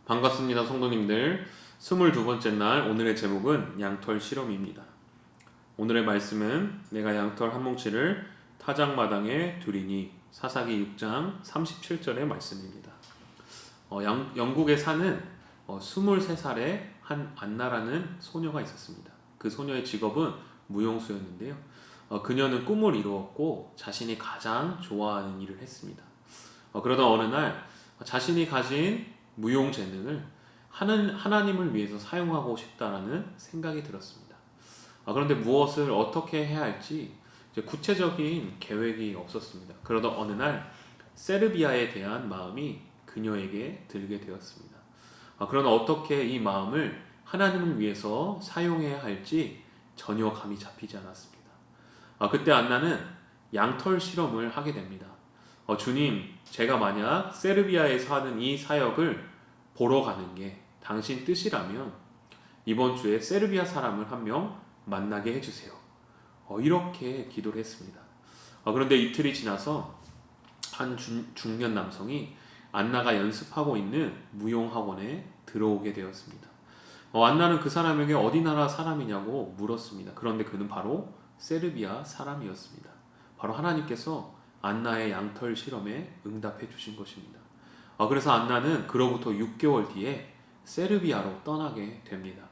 반갑습니다, 성도님들. 22번째 날 오늘의 제목은 양털 실험입니다. 오늘의 말씀은 내가 양털 한 뭉치를 타작마당에 두리니 사사기 6장 37절의 말씀입니다. 영국에 사는 23살의 한 안나라는 소녀가 있었습니다. 그 소녀의 직업은 무용수였는데요. 그녀는 꿈을 이루었고 자신이 가장 좋아하는 일을 했습니다. 그러던 어느 날 자신이 가진 무용 재능을 하나님을 위해서 사용하고 싶다라는 생각이 들었습니다. 그런데 무엇을 어떻게 해야 할지 이제 구체적인 계획이 없었습니다. 그러던 어느 날 세르비아에 대한 마음이 그녀에게 들게 되었습니다. 그러나 어떻게 이 마음을 하나님을 위해서 사용해야 할지 전혀 감이 잡히지 않았습니다. 그때 안나는 양털 실험을 하게 됩니다. 주님, 제가 만약 세르비아에서 하는 이 사역을 보러 가는 게 당신 뜻이라면 이번 주에 세르비아 사람을 한 명 만나게 해주세요. 이렇게 기도를 했습니다. 그런데 이틀이 지나서 한 중년 남성이 안나가 연습하고 있는 무용학원에 들어오게 되었습니다. 안나는 그 사람에게 어디 나라 사람이냐고 물었습니다. 그런데 그는 바로 세르비아 사람이었습니다. 바로 하나님께서 안나의 양털 실험에 응답해 주신 것입니다. 그래서 안나는 그로부터 6개월 뒤에 세르비아로 떠나게 됩니다.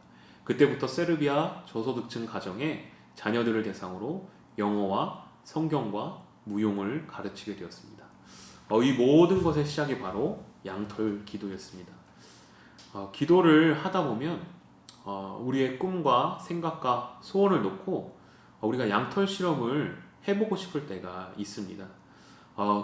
그때부터 세르비아 저소득층 가정의 자녀들을 대상으로 영어와 성경과 무용을 가르치게 되었습니다. 이 모든 것의 시작이 바로 양털 기도였습니다. 기도를 하다 보면 우리의 꿈과 생각과 소원을 놓고 우리가 양털 실험을 해보고 싶을 때가 있습니다.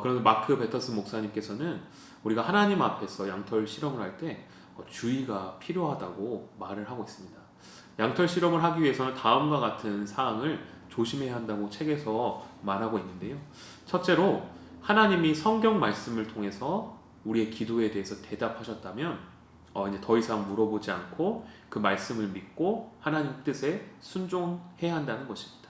그런데 마크 베터스 목사님께서는 우리가 하나님 앞에서 양털 실험을 할 때 주의가 필요하다고 말을 하고 있습니다. 양털 실험을 하기 위해서는 다음과 같은 사항을 조심해야 한다고 책에서 말하고 있는데요. 첫째로 하나님이 성경 말씀을 통해서 우리의 기도에 대해서 대답하셨다면 이제 더 이상 물어보지 않고 그 말씀을 믿고 하나님 뜻에 순종해야 한다는 것입니다.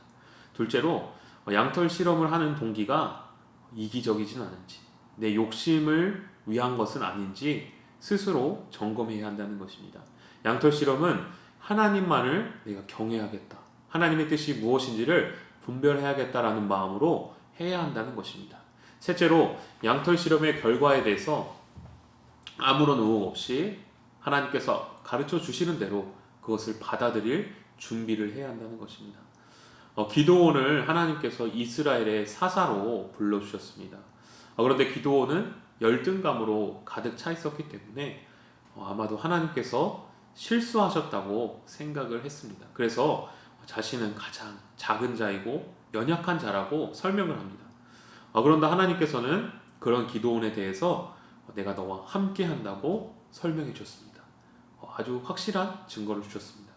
둘째로 양털 실험을 하는 동기가 이기적이진 않은지, 내 욕심을 위한 것은 아닌지 스스로 점검해야 한다는 것입니다. 양털 실험은 하나님만을 내가 경외하겠다, 하나님의 뜻이 무엇인지를 분별해야겠다라는 마음으로 해야 한다는 것입니다. 셋째로 양털 실험의 결과에 대해서 아무런 의혹 없이 하나님께서 가르쳐 주시는 대로 그것을 받아들일 준비를 해야 한다는 것입니다. 기드온을 하나님께서 이스라엘의 사사로 불러주셨습니다. 그런데 기드온은 열등감으로 가득 차 있었기 때문에 아마도 하나님께서 실수하셨다고 생각을 했습니다. 그래서 자신은 가장 작은 자이고 연약한 자라고 설명을 합니다. 그런데 하나님께서는 그런 기드온에 대해서 내가 너와 함께 한다고 설명해 주셨습니다. 아주 확실한 증거를 주셨습니다.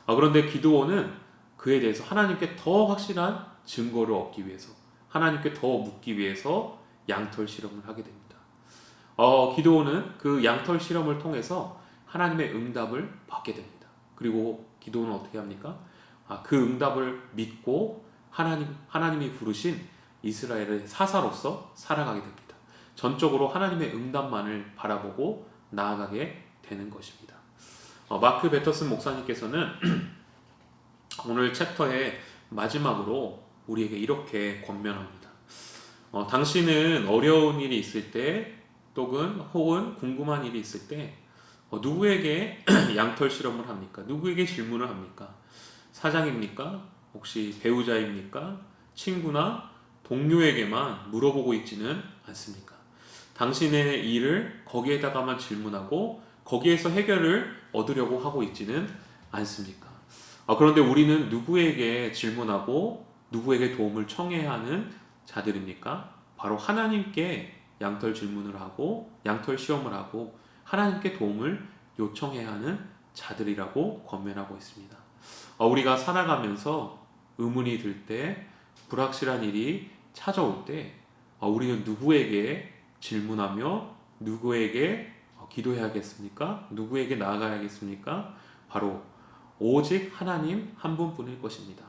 그런데 기드온은 그에 대해서 하나님께 더 확실한 증거를 얻기 위해서, 하나님께 더 묻기 위해서 양털 실험을 하게 됩니다. 기드온은 그 양털 실험을 통해서 하나님의 응답을 받게 됩니다. 그리고 기드온은 어떻게 합니까? 그 응답을 믿고 하나님이 부르신 이스라엘의 사사로서 살아가게 됩니다. 전적으로 하나님의 응답만을 바라보고 나아가게 되는 것입니다. 마크 베터슨 목사님께서는 오늘 챕터의 마지막으로 우리에게 이렇게 권면합니다. 당신은 어려운 일이 있을 때 혹은 궁금한 일이 있을 때 누구에게 양털 실험을 합니까? 누구에게 질문을 합니까? 사장입니까? 혹시 배우자입니까? 친구나 동료에게만 물어보고 있지는 않습니까? 당신의 일을 거기에다가만 질문하고 거기에서 해결을 얻으려고 하고 있지는 않습니까? 그런데 우리는 누구에게 질문하고 누구에게 도움을 청해야 하는 자들입니까? 바로 하나님께 양털 질문을 하고 양털 시험을 하고 하나님께 도움을 요청해야 하는 자들이라고 권면하고 있습니다. 우리가 살아가면서 의문이 들 때, 불확실한 일이 찾아올 때 우리는 누구에게 질문하며 누구에게 기도해야겠습니까? 누구에게 나아가야겠습니까? 바로 오직 하나님 한 분뿐일 것입니다.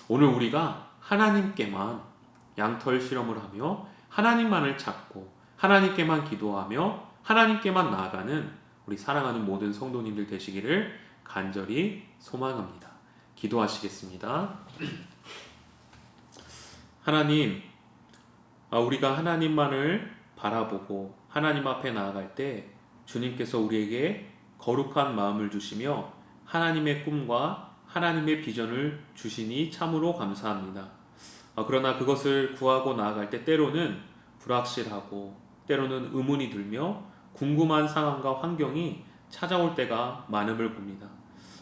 오늘 우리가 하나님께만 양털 실험을 하며 하나님만을 찾고 하나님께만 기도하며 하나님께만 나아가는 우리 사랑하는 모든 성도님들 되시기를 간절히 소망합니다. 기도하시겠습니다. 하나님, 우리가 하나님만을 바라보고 하나님 앞에 나아갈 때 주님께서 우리에게 거룩한 마음을 주시며 하나님의 꿈과 하나님의 비전을 주시니 참으로 감사합니다. 그러나 그것을 구하고 나아갈 때 때로는 불확실하고 때로는 의문이 들며 궁금한 상황과 환경이 찾아올 때가 많음을 봅니다.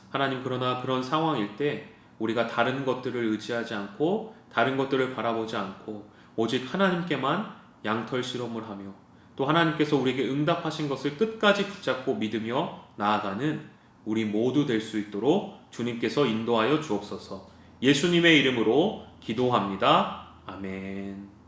하나님, 그러나 그런 상황일 때 우리가 다른 것들을 의지하지 않고 다른 것들을 바라보지 않고 오직 하나님께만 양털 실험을 하며 또 하나님께서 우리에게 응답하신 것을 끝까지 붙잡고 믿으며 나아가는 우리 모두 될 수 있도록 주님께서 인도하여 주옵소서. 예수님의 이름으로 기도합니다. 아멘.